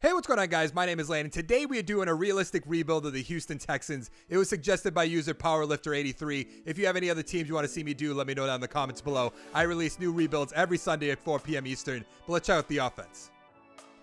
Hey, what's going on, guys? My name is Lane, and today we are doing a realistic rebuild of the Houston Texans. It was suggested by user Powerlifter83. If you have any other teams you want to see me do, let me know down in the comments below. I release new rebuilds every Sunday at 4 p.m. Eastern, but let's check out the offense.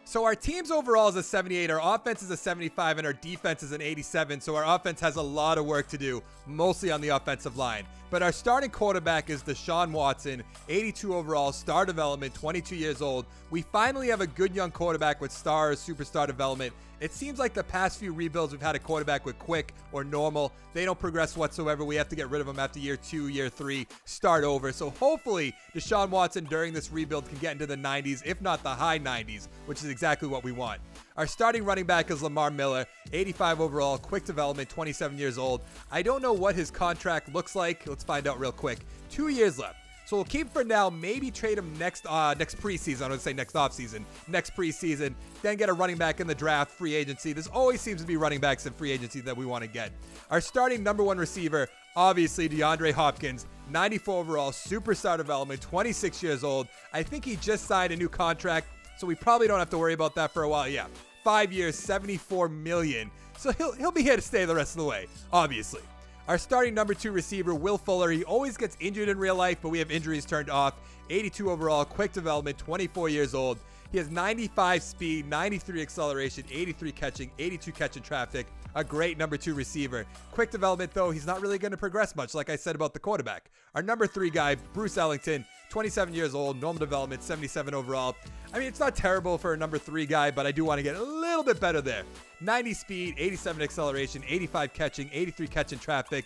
So our team's overall is a 78, our offense is a 75, and our defense is an 87, so our offense has a lot of work to do, mostly on the offensive line. But our starting quarterback is Deshaun Watson, 82 overall, star development, 22 years old. We finally have a good young quarterback with star or superstar development. It seems like the past few rebuilds we've had a quarterback with quick or normal. They don't progress whatsoever. We have to get rid of them after year 2, year 3, start over. So hopefully Deshaun Watson during this rebuild can get into the 90s, if not the high 90s, which is exactly what we want. Our starting running back is Lamar Miller, 85 overall, quick development, 27 years old. I don't know what his contract looks like. Let's find out real quick. 2 years left. So we'll keep him for now, maybe trade him next preseason. I don't say next offseason, next preseason, then get a running back in the draft, free agency. There's always seems to be running backs in free agency that we want to get. Our starting #1 receiver, obviously DeAndre Hopkins, 94 overall, superstar development, 26 years old. I think he just signed a new contract, so we probably don't have to worry about that for a while. Yeah, 5 years, $74 million. So he'll be here to stay the rest of the way, obviously. Our starting #2 receiver, Will Fuller. He always gets injured in real life, but we have injuries turned off. 82 overall, quick development, 24 years old. He has 95 speed, 93 acceleration, 83 catching, 82 catching traffic. A great #2 receiver. Quick development, though, he's not really going to progress much, like I said about the quarterback. Our #3 guy, Bruce Ellington, 27 years old, normal development, 77 overall. I mean, it's not terrible for a #3 guy, but I do want to get a little bit better there. 90 speed, 87 acceleration, 85 catching, 83 catching traffic.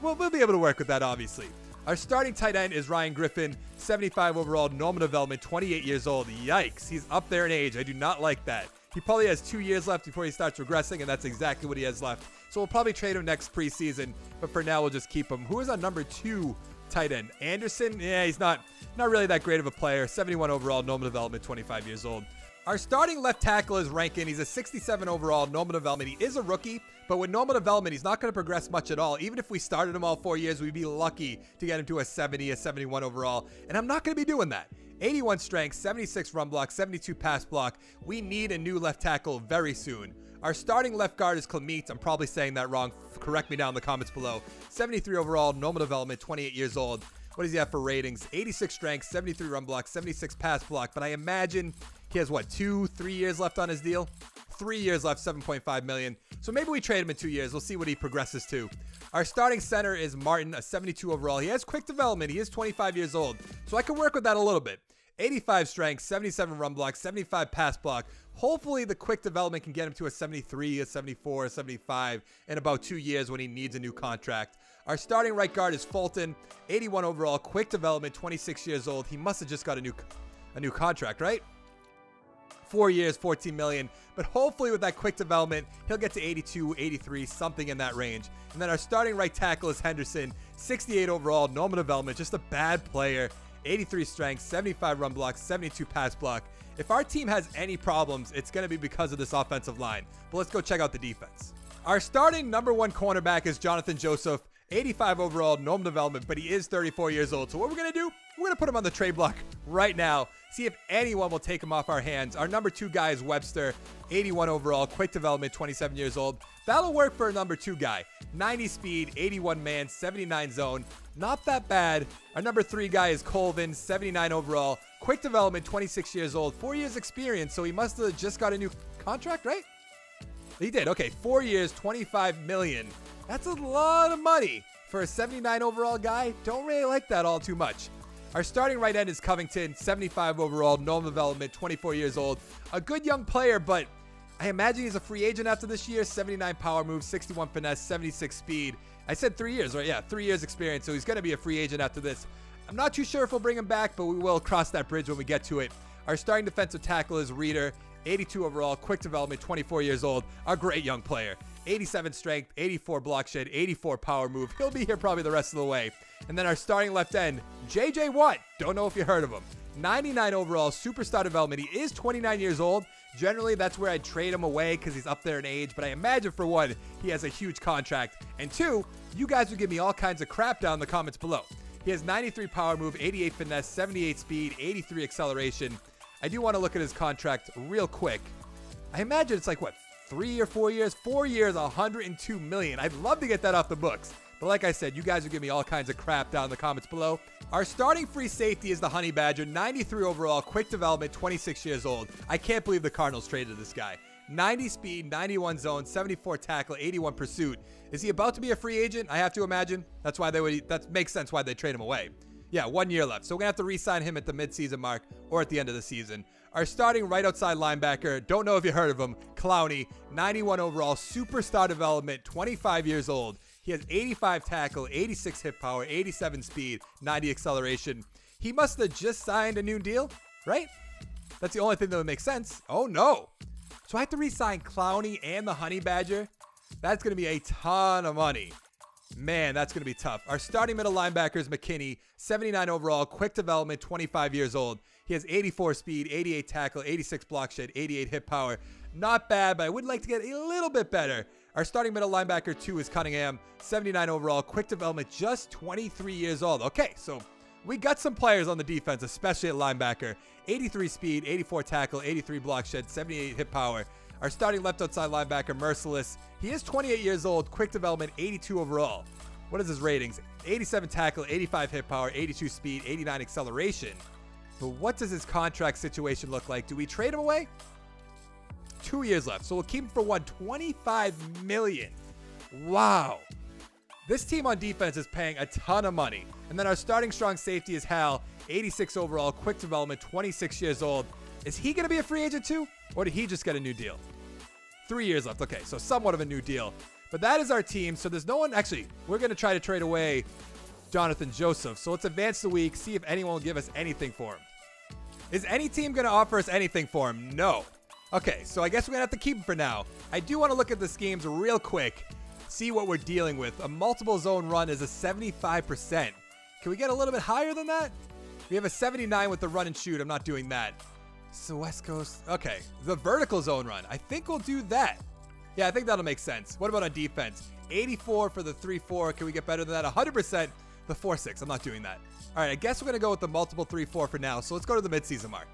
We'll be able to work with that, obviously. Our starting tight end is Ryan Griffin, 75 overall, normal development, 28 years old. Yikes, he's up there in age. I do not like that. He probably has 2 years left before he starts regressing, and that's exactly what he has left. So we'll probably trade him next preseason, but for now we'll just keep him. Who is our #2 tight end? Anderson? Yeah, he's not really that great of a player. 71 overall, normal development, 25 years old. Our starting left tackle is Rankin. He's a 67 overall, normal development. He is a rookie, but with normal development, he's not going to progress much at all. Even if we started him all 4 years, we'd be lucky to get him to a 70, a 71 overall, and I'm not going to be doing that. 81 strength, 76 run block, 72 pass block. We need a new left tackle very soon. Our starting left guard is Clemete. I'm probably saying that wrong. Correct me down in the comments below. 73 overall, normal development, 28 years old. What does he have for ratings? 86 strength, 73 run block, 76 pass block. But I imagine he has, what, 2-3 years left on his deal? 3 years left, 7.5 million. So maybe we trade him in 2 years. We'll see what he progresses to. Our starting center is Martin, a 72 overall. He has quick development. He is 25 years old. So I can work with that a little bit. 85 strength, 77 run block, 75 pass block. Hopefully the quick development can get him to a 73, a 74, a 75 in about 2 years when he needs a new contract. Our starting right guard is Fulton, 81 overall, quick development, 26 years old. He must have just got a new contract, right? 4 years, 14 million. But hopefully with that quick development, he'll get to 82, 83, something in that range. And then our starting right tackle is Henderson, 68 overall, normal development, just a bad player. 83 strength, 75 run block, 72 pass block. If our team has any problems, it's going to be because of this offensive line. But let's go check out the defense. Our starting #1 cornerback is Jonathan Joseph, 85 overall, normal development, but he is 34 years old. So what we're going to do, we're going to put him on the trade block right now. See if anyone will take him off our hands. Our #2 guy is Webster, 81 overall, quick development, 27 years old. That'll work for a #2 guy. 90 speed, 81 man, 79 zone. Not that bad. Our #3 guy is Colvin, 79 overall, quick development, 26 years old, 4 years experience. So he must have just got a new contract, right? He did. Okay, 4 years, 25 million. That's a lot of money for a 79 overall guy. Don't really like that all too much. Our starting right end is Covington, 75 overall, normal development, 24 years old. A good young player, but I imagine he's a free agent after this year. 79 power move, 61 finesse, 76 speed. I said 3 years, right? Yeah, 3 years experience, so he's going to be a free agent after this. I'm not too sure if we'll bring him back, but we will cross that bridge when we get to it. Our starting defensive tackle is Reeder, 82 overall, quick development, 24 years old. A great young player. 87 strength, 84 block shed, 84 power move. He'll be here probably the rest of the way. And then our starting left end, JJ Watt. Don't know if you heard of him. 99 overall, superstar development. He is 29 years old. Generally, that's where I'd trade him away because he's up there in age. But I imagine, for one, he has a huge contract. And two, you guys would give me all kinds of crap down in the comments below. He has 93 power move, 88 finesse, 78 speed, 83 acceleration. I do want to look at his contract real quick. I imagine it's like, what, 3 or 4 years? 4 years, $102 million. I'd love to get that off the books. But like I said, you guys will give me all kinds of crap down in the comments below. Our starting free safety is the Honey Badger, 93 overall, quick development, 26 years old. I can't believe the Cardinals traded this guy. 90 speed, 91 zone, 74 tackle, 81 pursuit. Is he about to be a free agent? I have to imagine. That's why that makes sense why they trade him away. Yeah, 1 year left. So we're going to have to re-sign him at the midseason mark or at the end of the season. Our starting right outside linebacker, don't know if you heard of him, Clowney, 91 overall, superstar development, 25 years old. He has 85 tackle, 86 hip power, 87 speed, 90 acceleration. He must have just signed a new deal, right? That's the only thing that would make sense. Oh, no. So I have to re-sign Clowney and the Honey Badger? That's going to be a ton of money. Man, that's going to be tough. Our starting middle linebacker is McKinney, 79 overall, quick development, 25 years old. He has 84 speed, 88 tackle, 86 block shed, 88 hip power. Not bad, but I would like to get a little bit better. Our starting middle linebacker, 2, is Cunningham, 79 overall, quick development, just 23 years old. Okay, so we got some players on the defense, especially at linebacker. 83 speed, 84 tackle, 83 block shed, 78 hip power. Our starting left outside linebacker, Merciless. He is 28 years old, quick development, 82 overall. What is his ratings? 87 tackle, 85 hip power, 82 speed, 89 acceleration. But what does his contract situation look like? Do we trade him away? 2 years left, so we'll keep him for $25 million. Wow. This team on defense is paying a ton of money. And then our starting strong safety is Hal, 86 overall, quick development, 26 years old. Is he going to be a free agent too? Or did he just get a new deal? 3 years left. Okay, so somewhat of a new deal. But that is our team. So there's no one. Actually, we're going to try to trade away Jonathan Joseph. So let's advance the week, see if anyone will give us anything for him. Is any team going to offer us anything for him? No. Okay, so I guess we're going to have to keep him for now. I do want to look at the schemes real quick, see what we're dealing with. A multiple zone run is a 75%. Can we get a little bit higher than that? We have a 79 with the run and shoot. I'm not doing that. So West Coast. Okay, the vertical zone run. I think we'll do that. Yeah, I think that'll make sense. What about on defense? 84 for the 3-4. Can we get better than that? 100% the 4-6. I'm not doing that. All right, I guess we're going to go with the multiple 3-4 for now. So let's go to the midseason mark.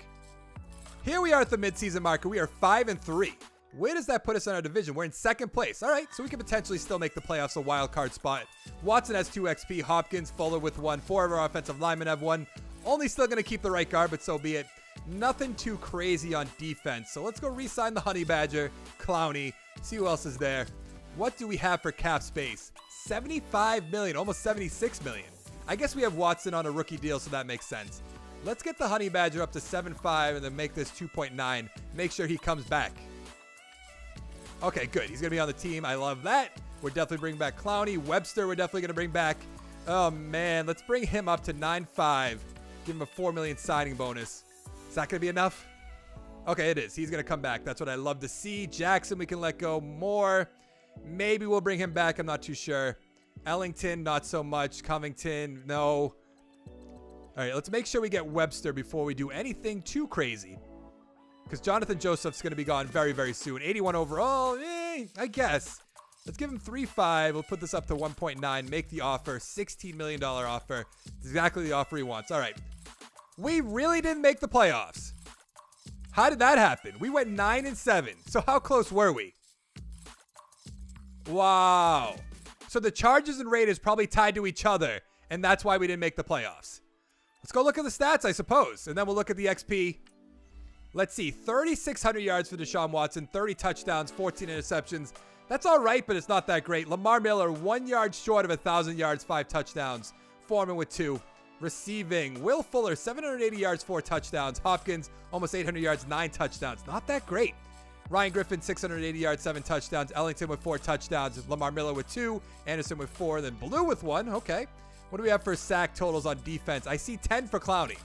Here we are at the midseason marker. We are 5-3. Where does that put us in our division? We're in second place. All right, so we can potentially still make the playoffs, a wild card spot. Watson has 2 XP. Hopkins, Fuller with 1. 4 of our offensive linemen have 1. Only still going to keep the right guard, but so be it. Nothing too crazy on defense. So let's go re-sign the Honey Badger, Clowney, see who else is there. What do we have for cap space? $75 million, almost $76 million. I guess we have Watson on a rookie deal, so that makes sense. Let's get the Honey Badger up to 7.5 and then make this 2.9. Make sure he comes back. Okay, good. He's going to be on the team. I love that. We're definitely bringing back Clowney. Webster, we're definitely going to bring back. Oh, man. Let's bring him up to 9.5. Give him a $4 million signing bonus. Is that going to be enough? Okay, it is. He's going to come back. That's what I love to see. Jackson, we can let go more. Maybe we'll bring him back. I'm not too sure. Ellington, not so much. Covington, no. All right, let's make sure we get Webster before we do anything too crazy. Because Jonathan Joseph's going to be gone very, very soon. 81 overall, I guess. Let's give him 3.5. We'll put this up to 1.9. Make the offer. $16 million offer. Exactly the offer he wants. All right. We really didn't make the playoffs. How did that happen? We went 9-7. So how close were we? Wow. So the Chargers and Raiders probably tied to each other, and that's why we didn't make the playoffs. Let's go look at the stats, I suppose, and then we'll look at the XP. Let's see. 3,600 yards for Deshaun Watson, 30 touchdowns, 14 interceptions. That's all right, but it's not that great. Lamar Miller, 1 yard short of 1,000 yards, 5 touchdowns. Foreman with 2. Receiving, Will Fuller, 780 yards, 4 touchdowns. Hopkins, almost 800 yards, 9 touchdowns. Not that great. Ryan Griffin, 680 yards, 7 touchdowns. Ellington with 4 touchdowns. Lamar Miller with 2. Anderson with 4. Then Blue with 1. Okay. What do we have for sack totals on defense? I see 10 for Clowney.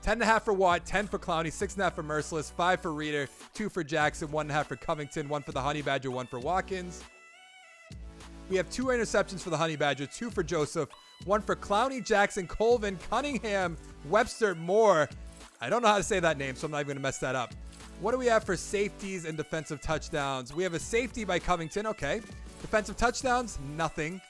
10.5 for Watt, 10 for Clowney, 6.5 for Merciless, 5 for Reader, 2 for Jackson, 1.5 for Covington, 1 for the Honey Badger, 1 for Watkins. We have 2 interceptions for the Honey Badger, 2 for Joseph, 1 for Clowney, Jackson, Colvin, Cunningham, Webster, Moore. I don't know how to say that name, so I'm not even going to mess that up. What do we have for safeties and defensive touchdowns? We have a safety by Covington. Okay. Defensive touchdowns? Nothing.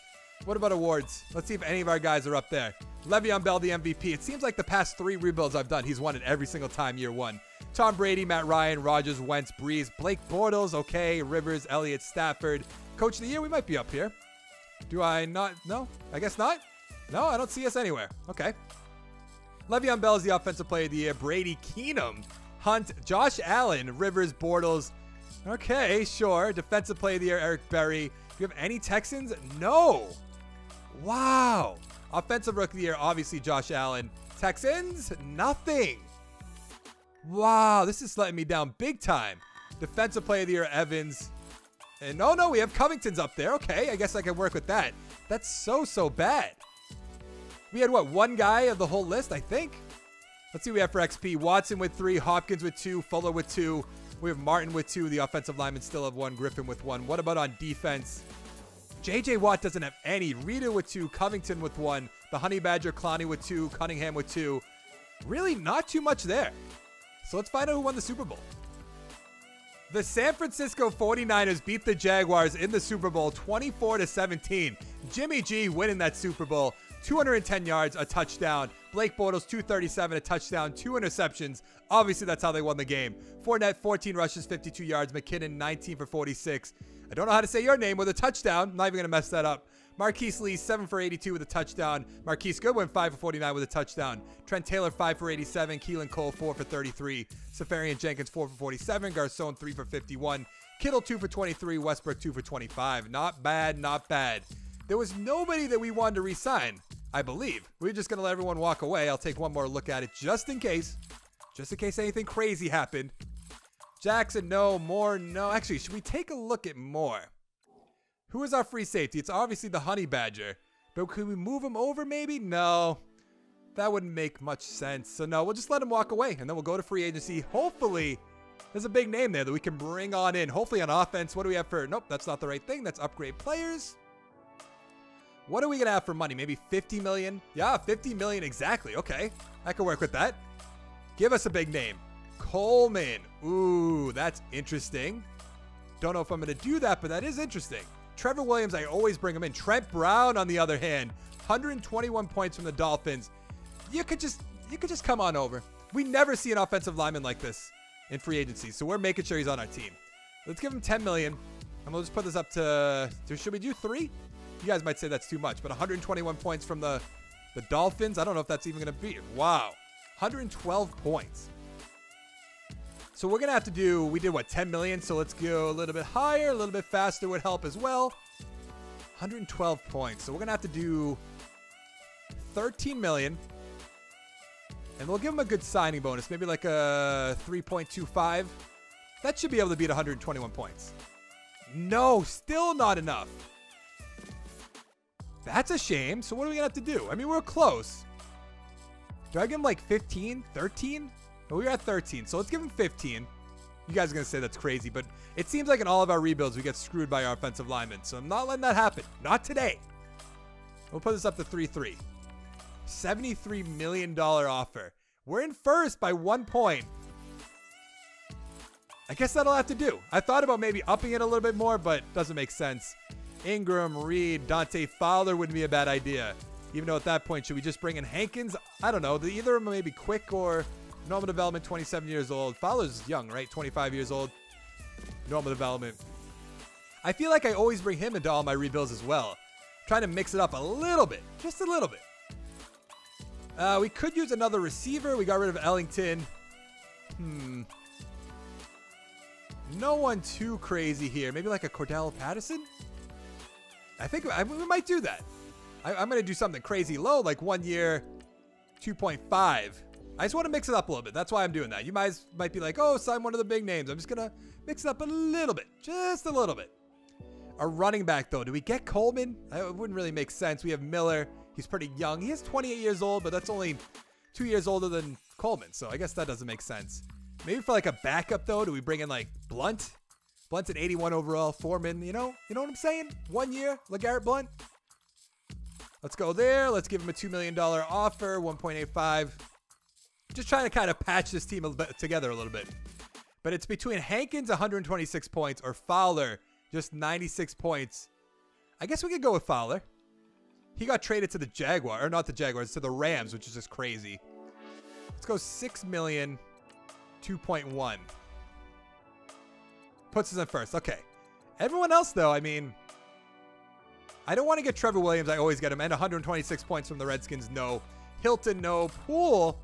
What about awards? Let's see if any of our guys are up there. Le'Veon Bell, the MVP. It seems like the past 3 rebuilds I've done, he's won it every single time year 1. Tom Brady, Matt Ryan, Rodgers, Wentz, Breeze, Blake Bortles, okay, Rivers, Elliott, Stafford. Coach of the year, we might be up here. Do I not? No, I guess not. No, I don't see us anywhere. Okay. Le'Veon Bell is the offensive player of the year. Brady, Keenum, Hunt, Josh Allen, Rivers, Bortles. Okay, sure. Defensive player of the year, Eric Berry. Do you have any Texans? No. Wow. Offensive rookie of the year, obviously Josh Allen. Texans? Nothing. Wow, this is letting me down big time. Defensive player of the year, Evans. And no, we have Covington's up there. Okay, I guess I can work with that. That's so bad. We had, what, one guy of the whole list, I think? Let's see what we have for XP. Watson with 3, Hopkins with 2, Fuller with 2. We have Martin with 2. The offensive linemen still have 1, Griffin with 1. What about on defense? J.J. Watt doesn't have any. Reader with 2, Covington with 1. The Honey Badger, Clowney with 2, Cunningham with 2. Really not too much there. So let's find out who won the Super Bowl. The San Francisco 49ers beat the Jaguars in the Super Bowl 24-17. Jimmy G winning that Super Bowl. 210 yards, a touchdown. Blake Bortles, 237, a touchdown, 2 interceptions. Obviously, that's how they won the game. Fournette, 14 rushes, 52 yards. McKinnon, 19 for 46. I don't know how to say your name with a touchdown. I'm not even going to mess that up. Marquise Lee, 7 for 82 with a touchdown. Marquise Goodwin, 5 for 49 with a touchdown. Trent Taylor, 5 for 87. Keelan Cole, 4 for 33. Safarian Jenkins, 4 for 47. Garcon, 3 for 51. Kittle, 2 for 23. Westbrook, 2 for 25. Not bad, not bad. There was nobody that we wanted to re-sign, I believe. We're just going to let everyone walk away. I'll take one more look at it just in case. Just in case anything crazy happened. Jackson, no. Moore, no. Actually, should we take a look at Moore? Who is our free safety? It's obviously the Honey Badger. But could we move him over maybe? No. That wouldn't make much sense. So no, we'll just let him walk away. And then we'll go to free agency. Hopefully, there's a big name there that we can bring on in. Hopefully on offense. What do we have for? Nope, that's not the right thing. That's upgrade players. What are we going to have for money? Maybe 50 million? Yeah, 50 million exactly. Okay, I can work with that. Give us a big name. Coleman. Ooh, that's interesting. Don't know if I'm going to do that, but that is interesting. Trevor Williams, I always bring him in. Trent Brown, on the other hand, 121 points from the Dolphins. You could just come on over. We never see an offensive lineman like this in free agency, so we're making sure he's on our team. Let's give him 10 million, and we'll just put this up to should we do 3? You guys might say that's too much, but 121 points from the Dolphins. I don't know if that's even going to be. Wow. 112 points. So we're going to have to do, we did what, 10 million? So let's go a little bit higher, a little bit faster would help as well. 112 points. So we're going to have to do 13 million. And we'll give him a good signing bonus, maybe like a 3.25. That should be able to beat 121 points. No, still not enough. That's a shame. So what are we going to have to do? I mean, we're close. Do I give him like 15, 13? No, we were at 13. So let's give him 15. You guys are going to say that's crazy, but it seems like in all of our rebuilds, we get screwed by our offensive linemen. So I'm not letting that happen. Not today. We'll put this up to 3-3. $73 million offer. We're in first by 1 point. I guess that'll have to do. I thought about maybe upping it a little bit more, but doesn't make sense. Ingram, Reed, Dante Fowler wouldn't be a bad idea. Even though at that point, should we just bring in Hankins? I don't know. Either of them may be quick or normal development, 27 years old. Fowler's young, right? 25 years old. Normal development. I feel like I always bring him into all my rebuilds as well. Trying to mix it up a little bit. Just a little bit. We could use another receiver. We got rid of Ellington. No one too crazy here. Maybe like a Cordell Patterson? I think we might do that. I'm going to do something crazy low, like 1 year, 2.5. I just want to mix it up a little bit. That's why I'm doing that. You might be like, oh, sign one of the big names. I'm just going to mix it up a little bit. Just a little bit. A running back, though. Do we get Coleman? It wouldn't really make sense. We have Miller. He's pretty young. He is 28 years old, but that's only 2 years older than Coleman. So I guess that doesn't make sense. Maybe for like a backup, though, do we bring in like Blunt? Blunt's an 81 overall. Foreman, you know what I'm saying? 1 year, LeGarrette Blunt. Let's go there. Let's give him a $2 million offer, 1.85. Just trying to kind of patch this team together a little bit. But it's between Hankins, 126 points, or Fowler, just 96 points. I guess we could go with Fowler. He got traded to the Jaguar, or not the Jaguars, to the Rams, which is just crazy. Let's go 6 million. 2.1. Puts us in first. Okay. Everyone else, though, I mean, I don't want to get Trevor Williams. I always get him. And 126 points from the Redskins. No. Hilton, no. Poole.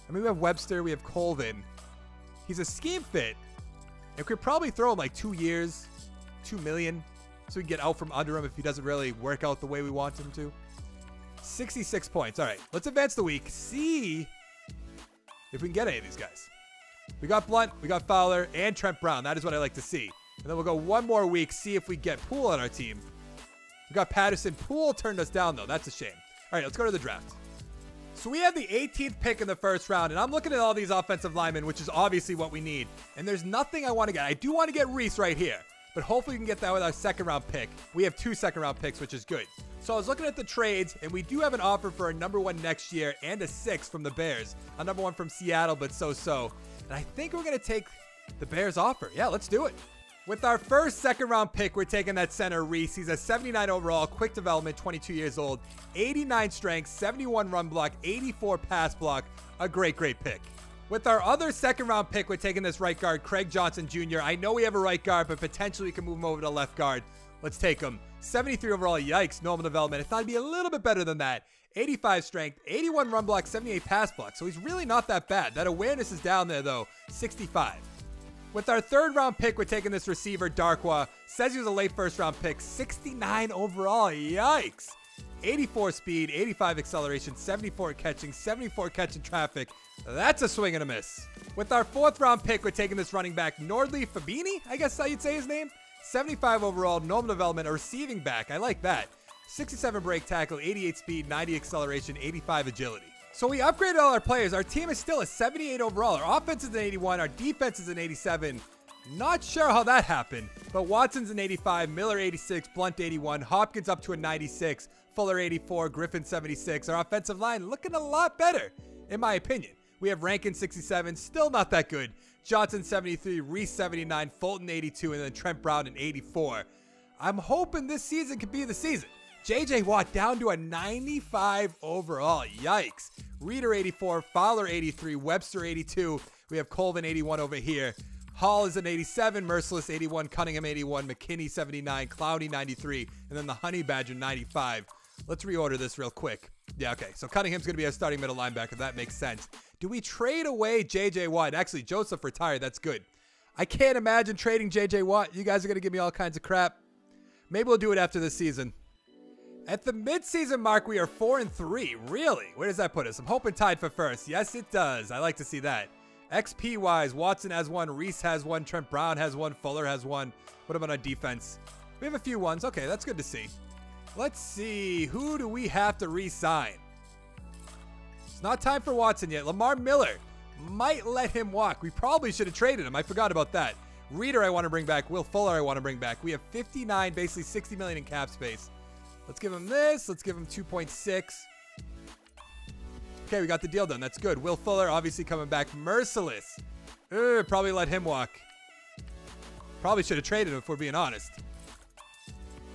I mean, we have Webster. We have Colvin. He's a scheme fit. And we could probably throw him like 2 years, $2 million, so we can get out from under him if he doesn't really work out the way we want him to. 66 points. All right, let's advance the week. See if we can get any of these guys. We got Blunt, we got Fowler, and Trent Brown. That is what I like to see. And then we'll go one more week, see if we get Poole on our team. We got Patterson. Poole turned us down, though. That's a shame. All right, let's go to the draft. So we have the 18th pick in the first round, and I'm looking at all these offensive linemen, which is obviously what we need. And there's nothing I want to get. I do want to get Reese right here, but hopefully we can get that with our second-round pick. We have 2 second-round picks, which is good. So I was looking at the trades, and we do have an offer for a number 1 next year and a 6 from the Bears. A number 1 from Seattle, but so-so. And I think we're going to take the Bears offer. Yeah, let's do it. With our first second-round pick, we're taking that center, Reese. He's a 79 overall, quick development, 22 years old, 89 strength, 71 run block, 84 pass block. A great, great pick. With our other second-round pick, we're taking this right guard, Craig Johnson Jr. I know we have a right guard, but potentially we can move him over to left guard. Let's take him. 73 overall, yikes, normal development. I thought he'd be a little bit better than that. 85 strength, 81 run block, 78 pass block. So he's really not that bad. That awareness is down there, though, 65. With our third-round pick, we're taking this receiver, Darkwa. Says he was a late first-round pick. 69 overall. Yikes. 84 speed, 85 acceleration, 74 catching, 74 catching traffic. That's a swing and a miss. With our fourth-round pick, we're taking this running back, Nordley Fabini, I guess how you'd say his name. 75 overall, normal development, a receiving back. I like that. 67 break tackle, 88 speed, 90 acceleration, 85 agility. So we upgraded all our players. Our team is still a 78 overall. Our offense is an 81. Our defense is an 87. Not sure how that happened, but Watson's an 85, Miller 86, Blunt 81, Hopkins up to a 96, Fuller 84, Griffin 76. Our offensive line looking a lot better, in my opinion. We have Rankin 67, still not that good. Johnson 73, Reese 79, Fulton 82, and then Trent Brown an 84. I'm hoping this season could be the season. J.J. Watt down to a 95 overall. Yikes. Reader 84, Fowler 83, Webster 82. We have Colvin 81 over here. Hall is an 87, Merciless 81, Cunningham 81, McKinney 79, Cloudy 93, and then the Honey Badger 95. Let's reorder this real quick. Yeah, okay. So Cunningham's going to be our starting middle linebacker. That makes sense. Do we trade away J.J. Watt? Actually, Joseph retired. That's good. I can't imagine trading J.J. Watt. You guys are going to give me all kinds of crap. Maybe we'll do it after this season. At the midseason mark, we are 4-3. Really? Where does that put us? I'm hoping tied for first. Yes, it does. I like to see that. XP-wise, Watson has 1, Reese has 1, Trent Brown has 1, Fuller has 1. What about our defense? We have a few ones. Okay, that's good to see. Let's see. Who do we have to re-sign? It's not time for Watson yet. Lamar Miller. Might let him walk. We probably should have traded him. I forgot about that. Reader I want to bring back. Will Fuller I want to bring back. We have 59, basically 60 million in cap space. Let's give him this. Let's give him 2.6. Okay, we got the deal done. That's good. Will Fuller obviously coming back. Merciless. Probably let him walk. Probably should have traded him if we're being honest.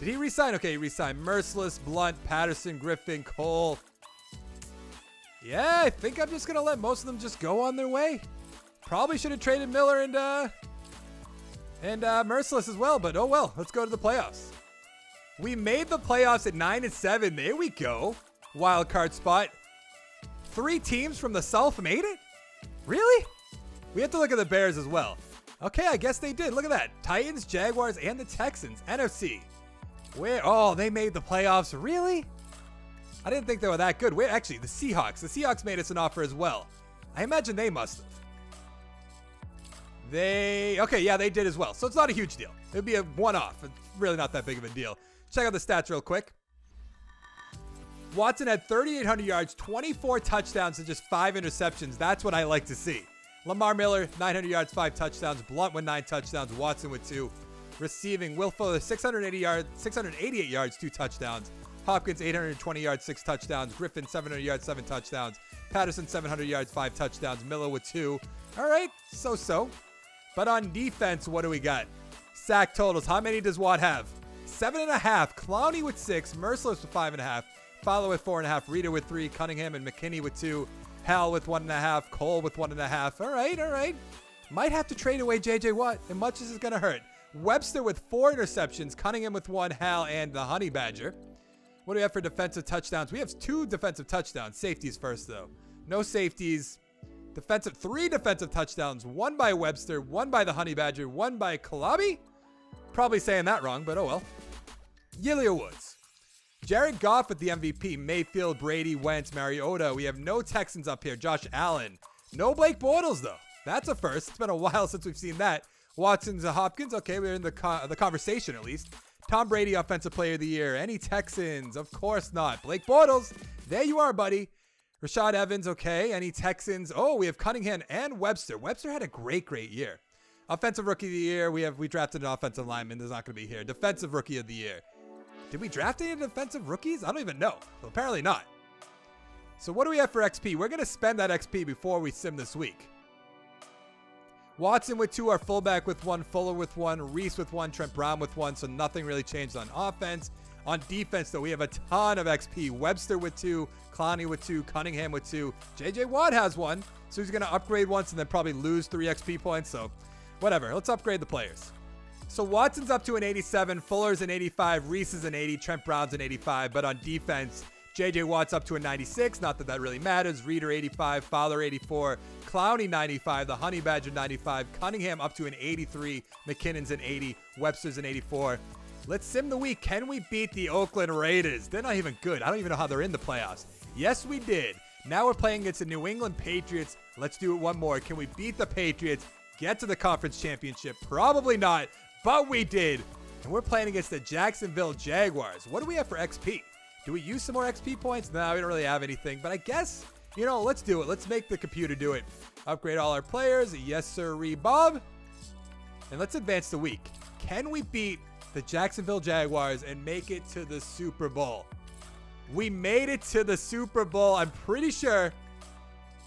Did he resign? Okay, he resigned. Merciless, Blunt, Patterson, Griffin, Cole. Yeah, I think I'm just going to let most of them just go on their way. Probably should have traded Miller and Merciless as well, but oh well. Let's go to the playoffs. We made the playoffs at 9-7. There we go. Wild card spot. 3 teams from the South made it? Really? We have to look at the Bears as well. Okay, I guess they did. Look at that. Titans, Jaguars, and the Texans. NFC. Where? Oh, they made the playoffs. Really? I didn't think they were that good. Where? Actually, the Seahawks. The Seahawks made us an offer as well. I imagine they must have. Okay, yeah, they did as well. So it's not a huge deal. It would be a one-off. It's really not that big of a deal. Check out the stats real quick. Watson had 3,800 yards, 24 touchdowns, and just 5 interceptions. That's what I like to see. Lamar Miller, 900 yards, 5 touchdowns. Blunt with 9 touchdowns. Watson with 2. Receiving, Will Fuller, 688 yards, 2 touchdowns. Hopkins, 820 yards, 6 touchdowns. Griffin, 700 yards, 7 touchdowns. Patterson, 700 yards, 5 touchdowns. Miller with 2. All right, so-so. But on defense, what do we got? Sack totals. How many does Watt have? 7.5. Clowney with 6. Merciless with 5.5. Fowler with 4.5. Reader with 3. Cunningham and McKinney with 2. Hal with 1.5. Cole with 1.5. All right, all right. Might have to trade away J.J. Watt, as much as it's going to hurt. Webster with 4 interceptions. Cunningham with 1. Hal and the Honey Badger. What do we have for defensive touchdowns? We have 2 defensive touchdowns. Safeties first, though. No safeties. 3 defensive touchdowns. 1 by Webster, 1 by the Honey Badger, 1 by Kalabi. Probably saying that wrong, but oh well. Yillia Woods. Jared Goff with the MVP. Mayfield, Brady, Wentz, Mariota. We have no Texans up here. Josh Allen. No Blake Bortles, though. That's a first. It's been a while since we've seen that. Watson's a Hopkins. Okay, we're in the conversation at least. Tom Brady, Offensive Player of the Year. Any Texans? Of course not. Blake Bortles. There you are, buddy. Rashad Evans. Okay. Any Texans? Oh, we have Cunningham and Webster. Webster had a great year. Offensive Rookie of the Year. We drafted an offensive lineman. There's not going to be here. Defensive Rookie of the Year. Did we draft any defensive rookies? I don't even know. Well, apparently not. So what do we have for XP? We're going to spend that XP before we sim this week. Watson with 2, our fullback with 1, Fuller with 1, Reese with 1, Trent Brown with 1, so nothing really changed on offense. On defense, though, we have a ton of XP. Webster with 2, Clowney with 2, Cunningham with 2. J.J. Watt has 1, so he's going to upgrade once and then probably lose 3 XP points, so whatever. Let's upgrade the players. So Watson's up to an 87, Fuller's an 85, Reese is an 80, Trent Brown's an 85, but on defense, J.J. Watt's up to a 96, not that that really matters. Reader 85, Fowler 84, Clowney 95, the Honey Badger 95, Cunningham up to an 83, McKinnon's an 80, Webster's an 84. Let's sim the week. Can we beat the Oakland Raiders? They're not even good. I don't even know how they're in the playoffs. Yes, we did. Now we're playing against the New England Patriots. Let's do it one more. Can we beat the Patriots? Get to the conference championship? Probably not, but we did. And we're playing against the Jacksonville Jaguars. What do we have for XP? Do we use some more XP points? No, we don't really have anything, but I guess, you know, let's do it. Let's make the computer do it. Upgrade all our players. Yes, sir, Bob. And let's advance the week. Can we beat the Jacksonville Jaguars and make it to the Super Bowl? We made it to the Super Bowl. I'm pretty sure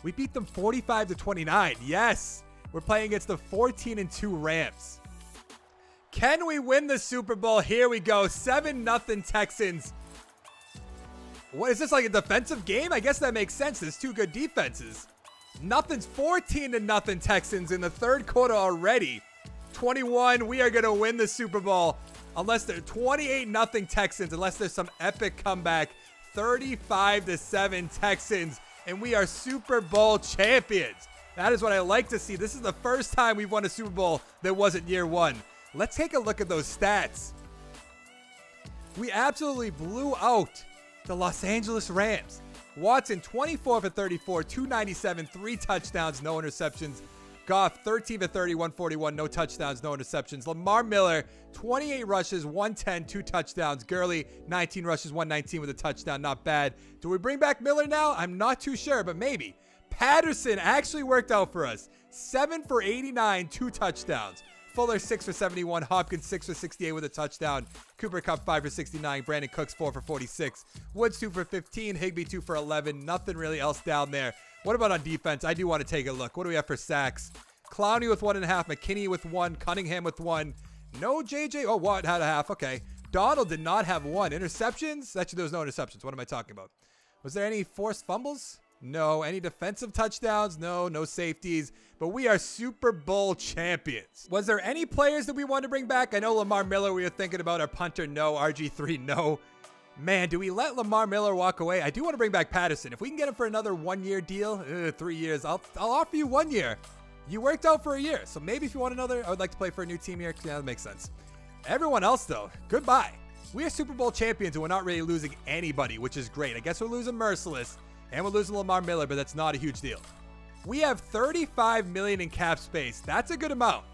we beat them 45-29. Yes, we're playing against the 14-2 Rams. Can we win the Super Bowl? Here we go. 7-0 Texans. What is this, like a defensive game? I guess that makes sense. There's 2 good defenses. Nothing's 14-0 Texans in the 3rd quarter already. 21. We are going to win the Super Bowl unless they're 28-0 Texans, unless there's some epic comeback. 35-7 Texans, and we are Super Bowl champions. That is what I like to see. This is the first time we've won a Super Bowl that wasn't year 1. Let's take a look at those stats. We absolutely blew out the Los Angeles Rams. Watson, 24 for 34, 297, 3 touchdowns, no interceptions. Goff, 13 for 30, 141, no touchdowns, no interceptions. Lamar Miller, 28 rushes, 110, 2 touchdowns. Gurley, 19 rushes, 119 with a touchdown. Not bad. Do we bring back Miller now? I'm not too sure, but maybe. Patterson actually worked out for us. 7 for 89, 2 touchdowns. Fuller, 6 for 71. Hopkins, 6 for 68 with a touchdown. Cooper Kupp, 5 for 69. Brandon Cooks, 4 for 46. Woods, 2 for 15. Higbee, 2 for 11. Nothing really else down there. What about on defense? I do want to take a look. What do we have for sacks? Clowney with 1.5. McKinney with 1. Cunningham with 1. No JJ. Oh, Watt had a half. Okay. Donald did not have 1. Interceptions? Actually, there was no interceptions. What am I talking about? Was there any forced fumbles? No. Any defensive touchdowns? No. No safeties. But we are Super Bowl champions. Was there any players that we wanted to bring back? I know Lamar Miller we were thinking about. Our punter, no. RG3, no. Man, do we let Lamar Miller walk away? I do want to bring back Patterson. If we can get him for another 1-year deal, 3 years, I'll offer you 1 year. You worked out for a year. So maybe if you want another, I would like to play for a new team here. Yeah, that makes sense. Everyone else, though, goodbye. We are Super Bowl champions, and we're not really losing anybody, which is great. I guess we're losing Merciless, and we're losing Lamar Miller, but that's not a huge deal. We have $35 million in cap space. That's a good amount.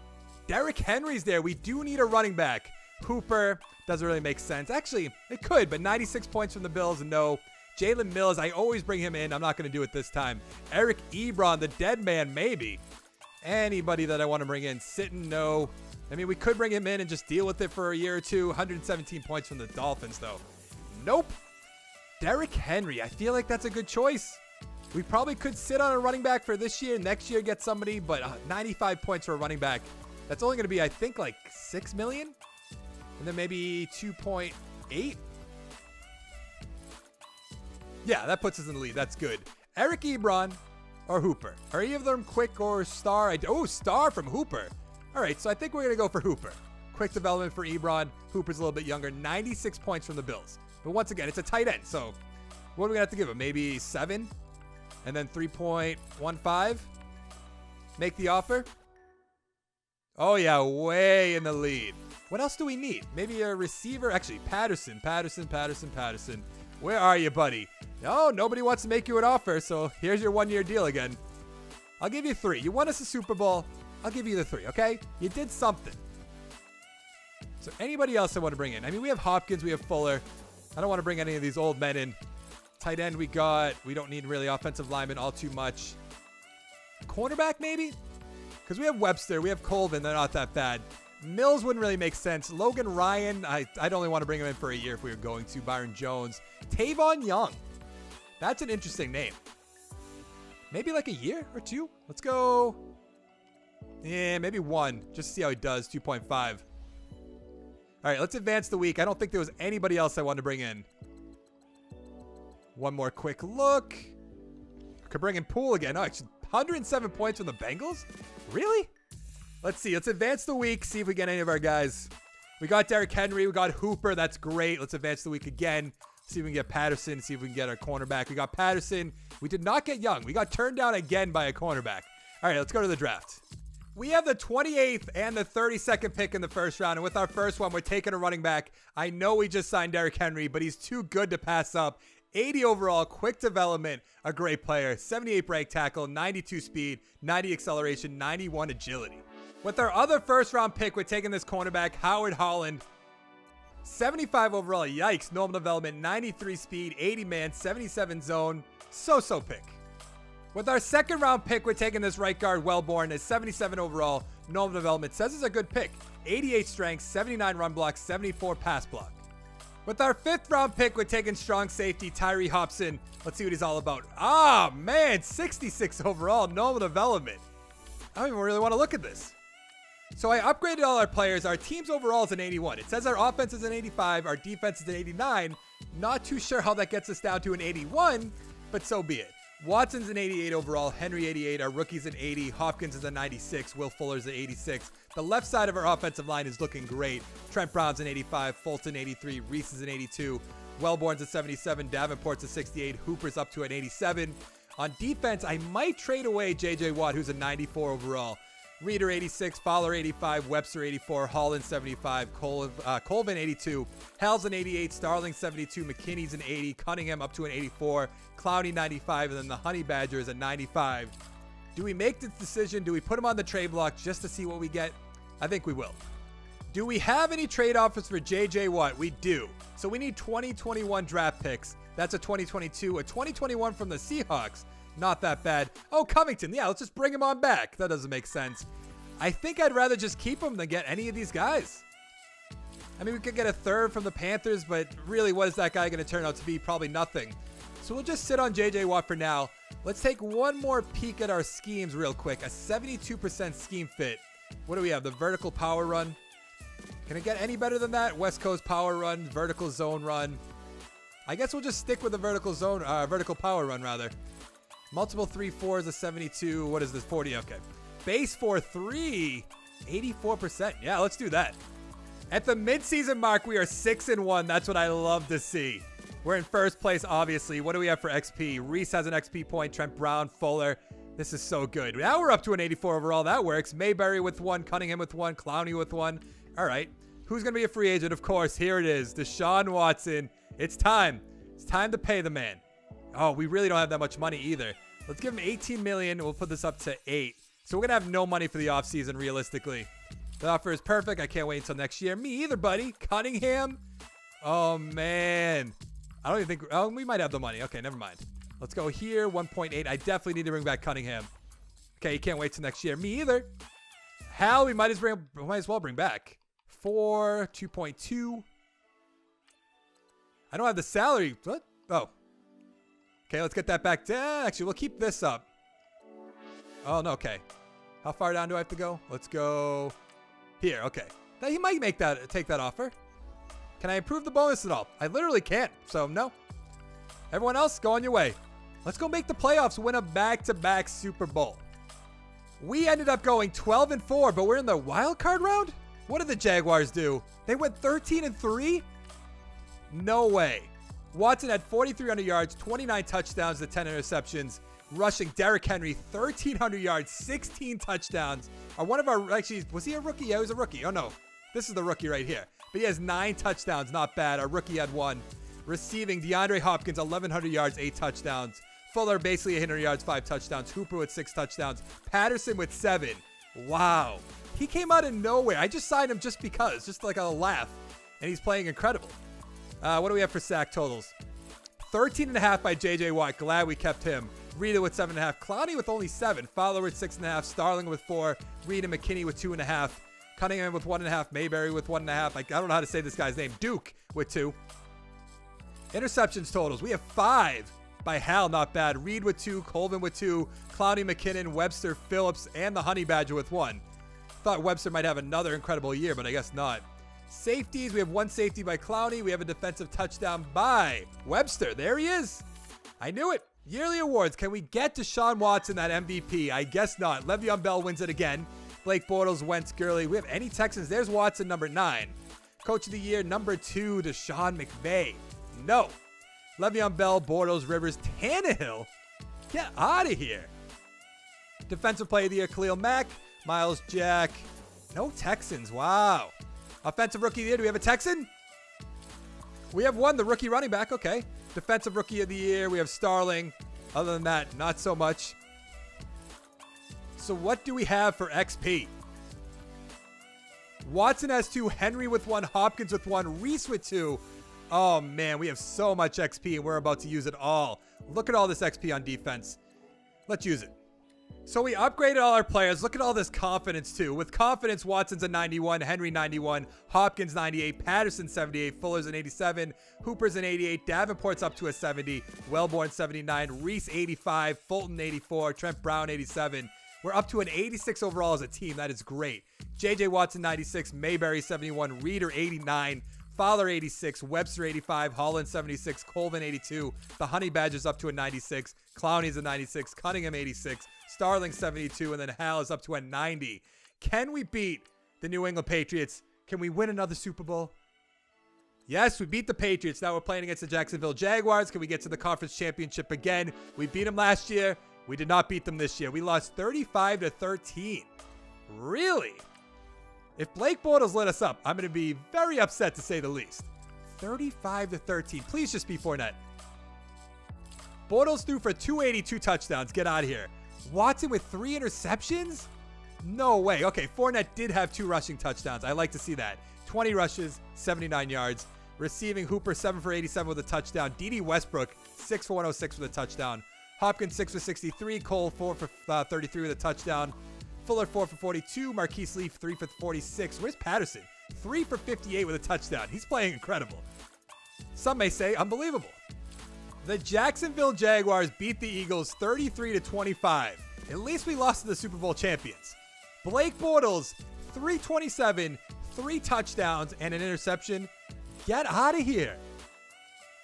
Derrick Henry's there. We do need a running back. Hooper doesn't really make sense. Actually, it could, but 96 points from the Bills, no. Jalen Mills, I always bring him in. I'm not going to do it this time. Eric Ebron, the dead man, maybe. Anybody that I want to bring in, Sitton, no. I mean, we could bring him in and just deal with it for a year or two. 117 points from the Dolphins, though. Nope. Derrick Henry, I feel like that's a good choice. We probably could sit on a running back for this year. Next year, get somebody, but 95 points for a running back. That's only going to be, I think, like $6 million. And then maybe 2.8. Yeah, that puts us in the lead. That's good. Eric Ebron, or Hooper? Are any of them quick or star? Oh, star from Hooper. All right, so I think we're going to go for Hooper. Quick development for Ebron. Hooper's a little bit younger. 96 points from the Bills. But once again, it's a tight end. So what are we going to have to give him? Maybe 7? And then 3.15? Make the offer? Oh, yeah, way in the lead. What else do we need? Maybe a receiver? Actually, Patterson. Where are you, buddy? No, nobody wants to make you an offer, so here's your 1-year deal again. I'll give you 3. You won us a Super Bowl. I'll give you the 3, okay? You did something. So anybody else I want to bring in? I mean, we have Hopkins. We have Fuller. I don't want to bring any of these old men in. Tight end we got. We don't need really offensive linemen all too much. Cornerback maybe? Because we have Webster. We have Colvin. They're not that bad. Mills wouldn't really make sense. Logan Ryan, I'd only want to bring him in for a year if we were going to. Byron Jones. Tavon Young. That's an interesting name. Maybe like a year or 2. Let's go. Yeah, maybe 1. Just to see how he does. 2.5. All right, let's advance the week. I don't think there was anybody else I wanted to bring in. One more quick look. Could bring in Poole again. Oh, actually, 107 points from the Bengals? Really? Let's see. Let's advance the week. See if we get any of our guys. We got Derrick Henry. We got Hooper. That's great. Let's advance the week again. See if we can get Patterson. See if we can get our cornerback. We got Patterson. We did not get Young. We got turned down again by a cornerback. All right, let's go to the draft. We have the 28th and the 32nd pick in the first round. And with our first one, we're taking a running back. I know we just signed Derrick Henry, but he's too good to pass up. 80 overall, quick development, a great player. 78 break tackle, 92 speed, 90 acceleration, 91 agility. With our other first round pick, we're taking this cornerback, Howard Holland. 75 overall, yikes, normal development, 93 speed, 80 man, 77 zone. So pick. With our second round pick, we're taking this right guard, Wellborn, at 77 overall, normal development. Says it's a good pick. 88 strength, 79 run block, 74 pass block. With our fifth round pick, we're taking strong safety, Tyree Hobson. Let's see what he's all about. Ah, man, 66 overall, normal development. I don't even really want to look at this. So I upgraded all our players. Our team's overall is an 81. It says our offense is an 85. Our defense is an 89. Not too sure how that gets us down to an 81, but so be it. Watson's an 88 overall. Henry 88. Our rookie's an 80. Hopkins is a 96. Will Fuller's an 86. The left side of our offensive line is looking great. Trent Brown's an 85. Fulton 83. Reese is an 82. Wellborn's a 77. Davenport's a 68. Hooper's up to an 87. On defense, I might trade away J.J. Watt, who's a 94 overall. Reeder 86, Fowler 85, Webster 84, Holland 75, Colvin 82, Hell's an 88, Starling 72, McKinney's an 80, Cunningham up to an 84, Clowney 95, and then the Honey Badger is a 95. Do we make this decision? Do we put him on the trade block just to see what we get? I think we will. Do we have any trade offers for J.J. Watt? We do. So we need 2021 draft picks. That's a 2022, a 2021 from the Seahawks. Not that bad. Oh, Covington. Yeah, let's just bring him on back. That doesn't make sense. I think I'd rather just keep him than get any of these guys. I mean, we could get a third from the Panthers, but really, what is that guy going to turn out to be? Probably nothing. So we'll just sit on J.J. Watt for now. Let's take one more peek at our schemes real quick. A 72% scheme fit. What do we have? The vertical power run. Can it get any better than that? West Coast power run, vertical zone run. I guess we'll just stick with the vertical power run rather. Multiple 3-4s, a 72. What is this? 40. Okay. Base 4-3. 84%. Yeah, let's do that. At the midseason mark, we are 6-1. That's what I love to see. We're in first place, obviously. What do we have for XP? Reese has an XP point. Trent Brown, Fuller. This is so good. Now we're up to an 84 overall. That works. Mayberry with 1. Cunningham with 1. Clowney with 1. All right. Who's going to be a free agent? Of course, here it is. Deshaun Watson. It's time. It's time to pay the man. Oh, we really don't have that much money either. Let's give him $18 million. We'll put this up to 8. So we're going to have no money for the offseason, realistically. The offer is perfect. I can't wait until next year. Me either, buddy. Cunningham. Oh, man. I don't even think... Oh, we might have the money. Okay, never mind. Let's go here. 1.8. I definitely need to bring back Cunningham. Okay, you can't wait till next year. Me either. Hal, we might as well bring back. 4. 2.2. I don't have the salary. What? Oh. Okay, let's get that back. Actually, we'll keep this up. Oh, no, okay. How far down do I have to go? Let's go here. Okay. Now, he might take that offer. Can I improve the bonus at all? I literally can't, so no. Everyone else, go on your way. Let's go make the playoffs, win a back-to-back Super Bowl. We ended up going 12-4, but we're in the wild card round? What did the Jaguars do? They went 13-3? No way. Watson had 4,300 yards, 29 touchdowns to 10 interceptions. Rushing, Derrick Henry, 1,300 yards, 16 touchdowns. Actually, was he a rookie? Yeah, he was a rookie. Oh, no. This is the rookie right here. But he has 9 touchdowns. Not bad. Our rookie had 1. Receiving, DeAndre Hopkins, 1,100 yards, 8 touchdowns. Fuller, basically 800 yards, 5 touchdowns. Hooper with 6 touchdowns. Patterson with 7. Wow. He came out of nowhere. I just signed him just because. Just like a laugh. And he's playing incredible. What do we have for sack totals? 13.5 by J.J. Watt. Glad we kept him. Rita with 7.5. Clowney with only 7. Fowler with 6.5. Starling with 4. Reed and McKinney with 2.5. Cunningham with 1.5. Mayberry with 1.5. I don't know how to say this guy's name. Duke with 2. Interceptions totals. We have 5 by Hal. Not bad. Reed with 2. Colvin with 2. Clowney, McKinnon, Webster, Phillips, and the Honey Badger with 1. Thought Webster might have another incredible year, but I guess not. Safeties. We have 1 safety by Clowney. We have a defensive touchdown by Webster. There he is. I knew it. Yearly awards. Can we get Deshaun Watson that MVP? I guess not. Le'Veon Bell wins it again. Blake Bortles, Wentz, Gurley. We have any Texans. There's Watson, number 9. Coach of the year, number 2, Deshaun McVay. No. Le'Veon Bell, Bortles, Rivers, Tannehill. Get out of here. Defensive player of the year, Khalil Mack, Miles Jack. No Texans. Wow. Offensive rookie of the year. Do we have a Texan? We have 1, the rookie running back. Okay. Defensive rookie of the year. We have Starling. Other than that, not so much. So what do we have for XP? Watson has 2. Henry with 1. Hopkins with 1. Reese with 2. Oh, man. We have so much XP, and we're about to use it all. Look at all this XP on defense. Let's use it. So we upgraded all our players. Look at all this confidence, too. With confidence, Watson's a 91, Henry 91, Hopkins 98, Patterson 78, Fuller's an 87, Hooper's an 88, Davenport's up to a 70, Wellborn 79, Reese 85, Fulton 84, Trent Brown 87. We're up to an 86 overall as a team. That is great. J.J. Watson 96, Mayberry 71, Reeder 89, Fowler 86, Webster 85, Holland 76, Colvin 82, the Honey Badger's up to a 96, Clowney's a 96, Cunningham 86, Starling 72, and then Hal is up to a 90. Can we beat the New England Patriots? Can we win another Super Bowl? Yes, we beat the Patriots. Now we're playing against the Jacksonville Jaguars. Can we get to the conference championship again? We beat them last year. We did not beat them this year. We lost 35-13. Really? If Blake Bortles lit us up, I'm going to be very upset to say the least. 35-13. Please just be Fournette. Bortles threw for 282 touchdowns. Get out of here. Watson with 3 interceptions? No way. Okay, Fournette did have 2 rushing touchdowns. I like to see that. 20 rushes, 79 yards. Receiving, Hooper 7 for 87 with a touchdown. D.D. Westbrook 6 for 106 with a touchdown. Hopkins 6 for 63. Cole 4 for 33 with a touchdown. Fuller 4 for 42. Marquise Lee 3 for 46. Where's Patterson? 3 for 58 with a touchdown. He's playing incredible. Some may say unbelievable. The Jacksonville Jaguars beat the Eagles 33-25. At least we lost to the Super Bowl champions. Blake Bortles, 327, 3 touchdowns, and an interception. Get out of here.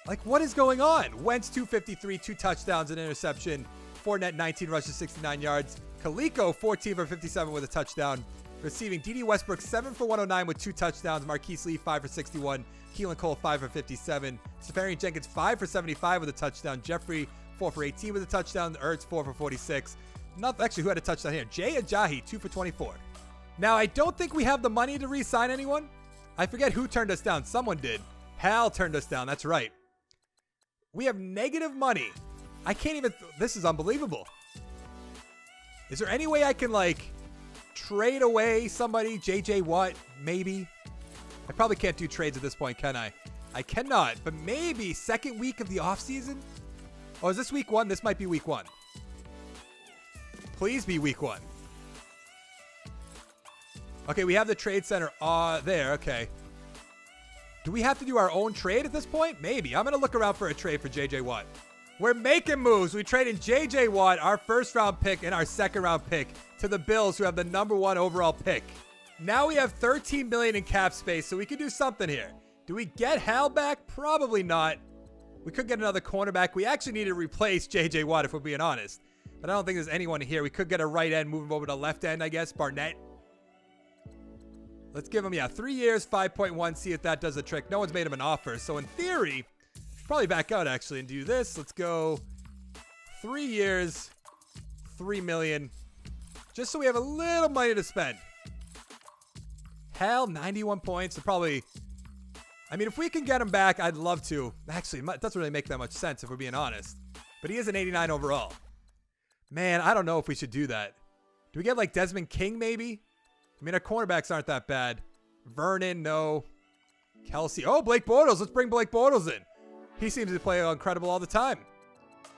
Like, what is going on? Wentz, 253, 2 touchdowns, and interception. Fournette, 19 rushes, 69 yards. Kaliko, 14 for 57 with a touchdown. Receiving, D.D. Westbrook, 7 for 109 with 2 touchdowns. Marquise Lee, 5 for 61. Keelan Cole, 5 for 57. Safarian Jenkins, 5 for 75 with a touchdown. Jeffrey, 4 for 18 with a touchdown. Ertz, 4 for 46. Actually, who had a touchdown here? Jay Ajayi, 2 for 24. Now, I don't think we have the money to re-sign anyone. I forget who turned us down. Someone did. Hal turned us down. That's right. We have negative money. I can't even... This is unbelievable. Is there any way I can, like, trade away somebody? J.J. Watt, maybe? I probably can't do trades at this point, can I? I cannot, but maybe second week of the offseason? Oh, is this week 1? This might be week 1. Please be week 1. Okay, we have the trade center there. Okay. Do we have to do our own trade at this point? Maybe. I'm going to look around for a trade for J.J. Watt. We're making moves. We traded J.J. Watt, our first-round pick, and our second-round pick to the Bills, who have the #1 overall pick. Now we have $13 million in cap space, so we can do something here. Do we get Hal back? Probably not. We could get another cornerback. We actually need to replace J.J. Watt if we're being honest. But I don't think there's anyone here. We could get a right end, move him over to left end, I guess. Barnett. Let's give him, 3 years, 5.1. See if that does the trick. No one's made him an offer. So in theory, probably back out actually and do this. Let's go 3 years, $3 million. Just so we have a little money to spend. Hell, 91 points. So probably, I mean, if we can get him back, I'd love to. Actually, it doesn't really make that much sense if we're being honest. But he is an 89 overall. Man, I don't know if we should do that. Do we get like Desmond King maybe? I mean, our cornerbacks aren't that bad. Vernon, no. Kelsey. Oh, Blake Bortles. Let's bring Blake Bortles in. He seems to play incredible all the time.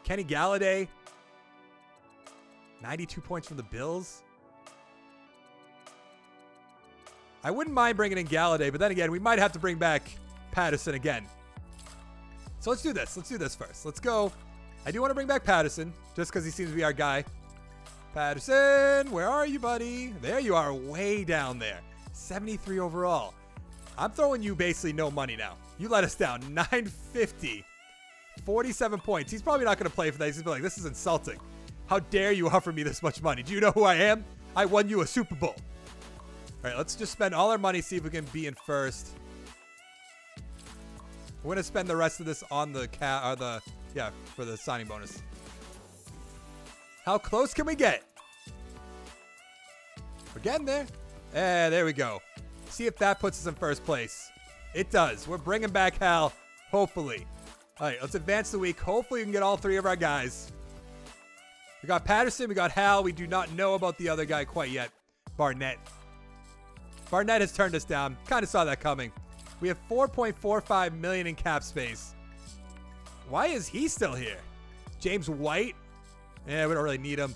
Kenny Galladay. 92 points from the Bills. I wouldn't mind bringing in Galladay, but then again, we might have to bring back Patterson again. So let's do this. Let's do this first. Let's go. I do want to bring back Patterson, just because he seems to be our guy. Patterson, where are you, buddy? There you are, way down there. 73 overall. I'm throwing you basically no money now. You let us down. 950. 47 points. He's probably not going to play for that. He's going to be like, this is insulting. How dare you offer me this much money? Do you know who I am? I won you a Super Bowl. All right, let's just spend all our money, see if we can be in first. We're going to spend the rest of this on the for the signing bonus. How close can we get? We're getting there. There we go. See if that puts us in first place. It does. We're bringing back Hal, hopefully. All right, let's advance the week. Hopefully we can get all three of our guys. We got Patterson. We got Hal. We do not know about the other guy quite yet. Barnett. Barnett has turned us down. Kind of saw that coming. We have $4.45 million in cap space. Why is he still here? James White. Yeah, we don't really need him.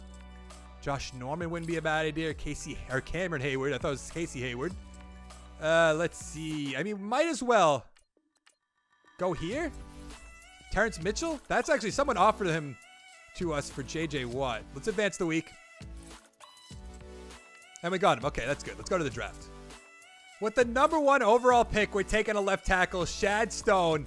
Josh Norman wouldn't be a bad idea. Cameron Hayward. I thought it was Casey Hayward. Let's see. I mean, might as well go here. Terrence Mitchell. That's actually someone offered him to us for J.J. Watt. Let's advance the week. And we got him. Okay, that's good. Let's go to the draft. With the #1 overall pick, we're taking a left tackle, Shad Stone.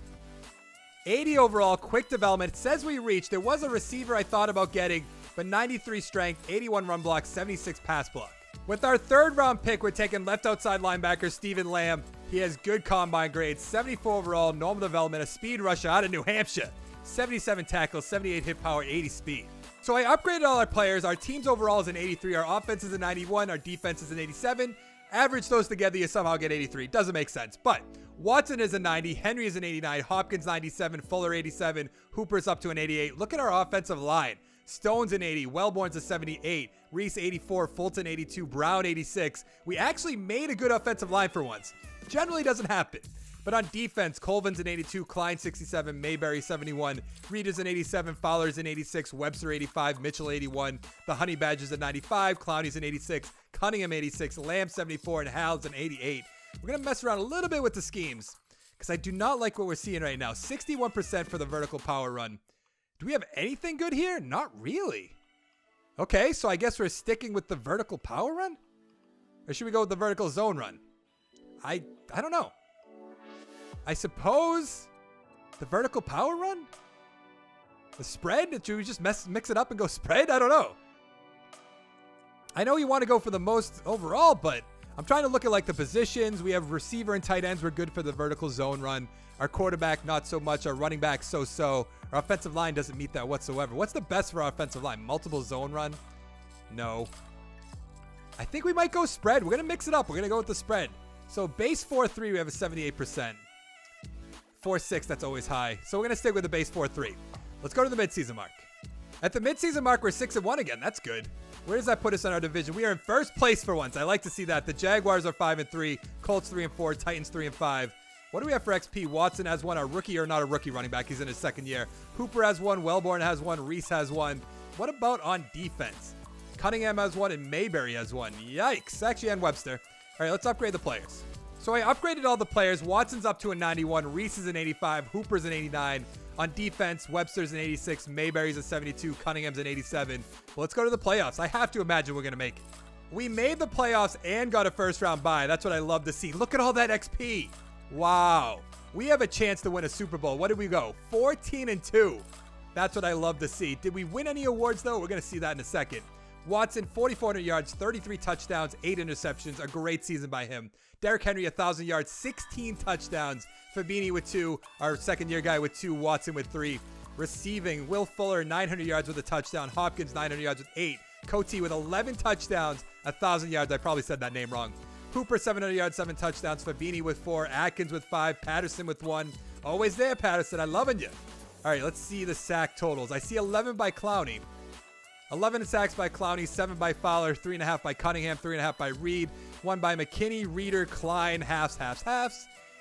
80 overall, quick development. It says we reached. There was a receiver I thought about getting, but 93 strength, 81 run block, 76 pass block. With our 3rd round pick, we're taking left outside linebacker Stephen Lamb. He has good combine grades, 74 overall, normal development, a speed rusher out of New Hampshire. 77 tackles, 78 hit power, 80 speed. So I upgraded all our players. Our team's overall is an 83. Our offense is a 91. Our defense is an 87. Average those together, you somehow get 83. Doesn't make sense. But Watson is a 90. Henry is an 89. Hopkins 97. Fuller 87. Hooper's up to an 88. Look at our offensive line. Stone's an 80. Wellborn's a 78. Reese 84. Fulton 82. Brown 86. We actually made a good offensive line for once. Generally doesn't happen. But on defense, Colvin's an 82, Klein 67, Mayberry 71, Reed is an 87, Fowler's an 86, Webster 85, Mitchell 81, the Honey Badger's an 95, Clowney's an 86, Cunningham 86, Lamb 74, and Hal's an 88. We're going to mess around a little bit with the schemes because I do not like what we're seeing right now. 61% for the vertical power run. Do we have anything good here? Not really. Okay, so I guess we're sticking with the vertical power run? Or should we go with the vertical zone run? I don't know. I suppose the vertical power run? The spread? Should we just mix it up and go spread? I don't know. I know you want to go for the most overall, but I'm trying to look at like the positions. We have receiver and tight ends. We're good for the vertical zone run. Our quarterback, not so much. Our running back, so-so. Our offensive line doesn't meet that whatsoever. What's the best for our offensive line? Multiple zone run? No. I think we might go spread. We're going to mix it up. We're going to go with the spread. So base 4-3, we have a 78%. 4-6, that's always high. So we're going to stick with the base 4-3. Let's go to the midseason mark. At the midseason mark, we're 6-1 again. That's good. Where does that put us in our division? We are in first place for once. I like to see that. The Jaguars are 5-3. Colts 3-4. Titans 3-5. What do we have for XP? Watson has one. Our rookie or not a rookie running back. He's in his 2nd year. Hooper has one. Wellborn has one. Reese has one. What about on defense? Cunningham has one and Mayberry has one. Yikes. Actually, and Webster. All right, let's upgrade the players. So I upgraded all the players. Watson's up to a 91. Reese is an 85. Hooper's an 89. On defense, Webster's an 86. Mayberry's a 72. Cunningham's an 87. Well, let's go to the playoffs. I have to imagine we're going to make it. We made the playoffs and got a 1st round bye. That's what I love to see. Look at all that XP. Wow. We have a chance to win a Super Bowl. What did we go? 14-2. That's what I love to see. Did we win any awards, though? We're going to see that in a second. Watson, 4,400 yards, 33 touchdowns, 8 interceptions. A great season by him. Derrick Henry, 1,000 yards, 16 touchdowns. Fabini with 2. Our second-year guy with 2. Watson with 3. Receiving, Will Fuller, 900 yards with a touchdown. Hopkins, 900 yards with 8. Coty with 11 touchdowns, 1,000 yards. I probably said that name wrong. Hooper, 700 yards, 7 touchdowns. Fabini with 4. Atkins with 5. Patterson with 1. Always there, Patterson. I'm loving you. All right, let's see the sack totals. I see 11 by Clowney. 11 sacks by Clowney, 7 by Fowler, 3.5 by Cunningham, 3.5 by Reed, 1 by McKinney, Reeder, Klein, halves.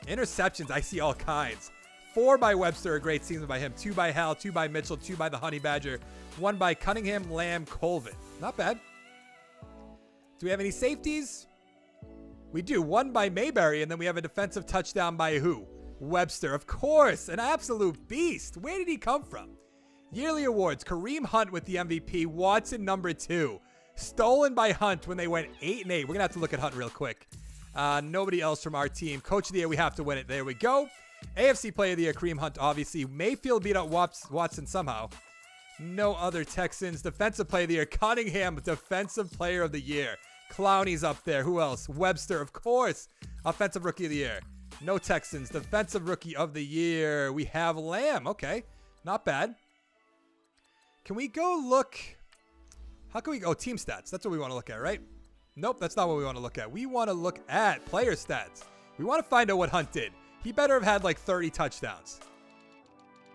Interceptions, I see all kinds. 4 by Webster, a great season by him. 2 by Hal, 2 by Mitchell, 2 by the Honey Badger, 1 by Cunningham, Lamb, Colvin. Not bad. Do we have any safeties? We do. 1 by Mayberry, and then we have a defensive touchdown by who? Webster, of course. An absolute beast. Where did he come from? Yearly awards. Kareem Hunt with the MVP. Watson, number 2. Stolen by Hunt when they went 8-8. We're going to have to look at Hunt real quick. Nobody else from our team. Coach of the year, we have to win it. There we go. AFC player of the year, Kareem Hunt, obviously. Mayfield beat out Watson somehow. No other Texans. Defensive player of the year, Cunningham, defensive player of the year. Clowney's up there. Who else? Webster, of course. Offensive rookie of the year. No Texans. Defensive rookie of the year. We have Lamb. Okay. Not bad. Can we go look? How can we go? Team stats. That's what we want to look at, right? Nope, that's not what we want to look at. We want to look at player stats. We want to find out what Hunt did. He better have had like 30 touchdowns.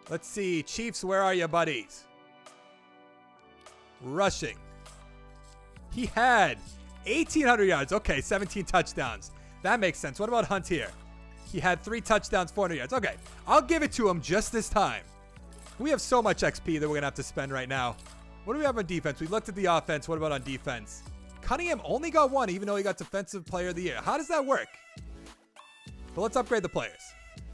Let's see. Chiefs, where are you, buddies? Rushing. He had 1,800 yards. Okay, 17 touchdowns. That makes sense. What about Hunt here? He had 3 touchdowns, 400 yards. Okay, I'll give it to him just this time. We have so much XP that we're going to have to spend right now. What do we have on defense? We looked at the offense. What about on defense? Cunningham only got 1, even though he got defensive player of the year. How does that work? But let's upgrade the players.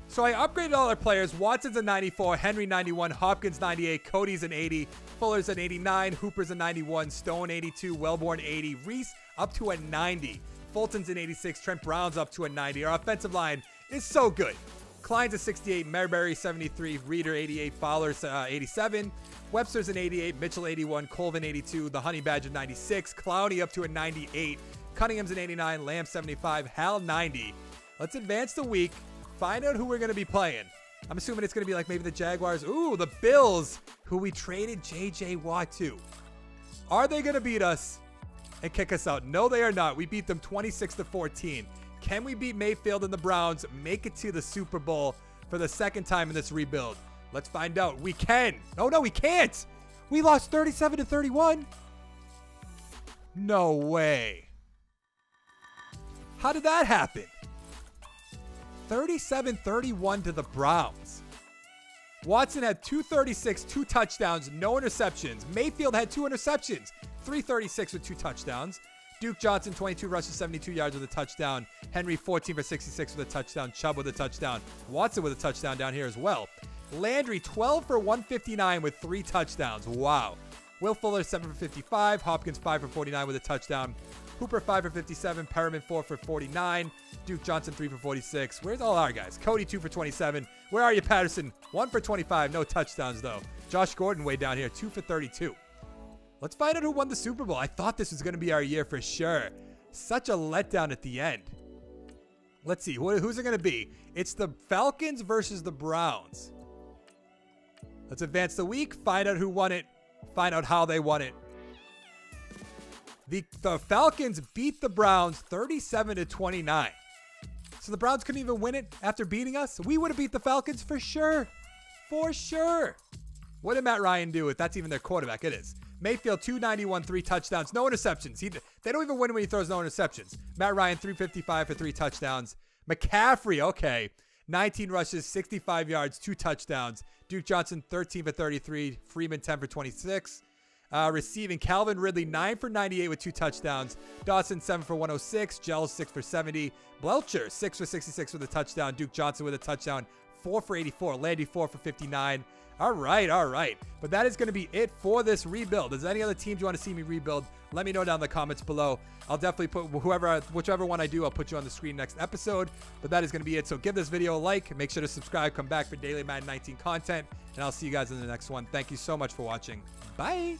So I upgraded all our players. Watson's a 94, Henry 91, Hopkins 98, Cody's an 80, Fuller's an 89, Hooper's a 91, Stone 82, Wellborn 80, Reese up to a 90, Fulton's an 86, Trent Brown's up to a 90. Our offensive line is so good. Klein's a 68, Mayberry 73, Reeder 88, Fowler's 87, Webster's an 88, Mitchell 81, Colvin 82, the Honey Badger 96, Clowney up to a 98, Cunningham's an 89, Lamb 75, Hal 90. Let's advance the week, find out who we're going to be playing. I'm assuming it's going to be like maybe the Jaguars. Ooh, the Bills, who we traded J.J. Watt to. Are they going to beat us and kick us out? No, they are not. We beat them 26-14. Can we beat Mayfield and the Browns, make it to the Super Bowl for the second time in this rebuild? Let's find out. We can. Oh, no, we can't. We lost 37-31. No way. How did that happen? 37-31 to the Browns. Watson had 236, 2 touchdowns, no interceptions. Mayfield had 2 interceptions, 336 with 2 touchdowns. Duke Johnson, 22 rushes, 72 yards with a touchdown. Henry, 14 for 66 with a touchdown. Chubb with a touchdown. Watson with a touchdown down here as well. Landry, 12 for 159 with 3 touchdowns. Wow. Will Fuller, 7 for 55. Hopkins, 5 for 49 with a touchdown. Hooper, 5 for 57. Perriman, 4 for 49. Duke Johnson, 3 for 46. Where's all our guys? Cody, 2 for 27. Where are you, Patterson? 1 for 25. No touchdowns, though. Josh Gordon way down here, 2 for 32. Let's find out who won the Super Bowl. I thought this was going to be our year for sure. Such a letdown at the end. Let's see. Who's it going to be? It's the Falcons versus the Browns. Let's advance the week. Find out who won it. Find out how they won it. The Falcons beat the Browns 37-29. So the Browns couldn't even win it after beating us? We would have beat the Falcons for sure. For sure. What did Matt Ryan do? If that's even their quarterback, it is. Mayfield, 291, 3 touchdowns, no interceptions. They don't even win when he throws no interceptions. Matt Ryan, 355 for 3 touchdowns. McCaffrey, okay. 19 rushes, 65 yards, 2 touchdowns. Duke Johnson, 13 for 33. Freeman, 10 for 26. Receiving, Calvin Ridley, 9 for 98 with 2 touchdowns. Dawson, 7 for 106. Gels, 6 for 70. Belcher, 6 for 66 with a touchdown. Duke Johnson with a touchdown. 4 for 84. Landy 4 for 59. All right. But that is going to be it for this rebuild. Is there any other teams you want to see me rebuild? Let me know down in the comments below. I'll definitely put whichever one I do, I'll put you on the screen next episode. But that is going to be it. So give this video a like. Make sure to subscribe. Come back for daily Madden 19 content. And I'll see you guys in the next one. Thank you so much for watching. Bye.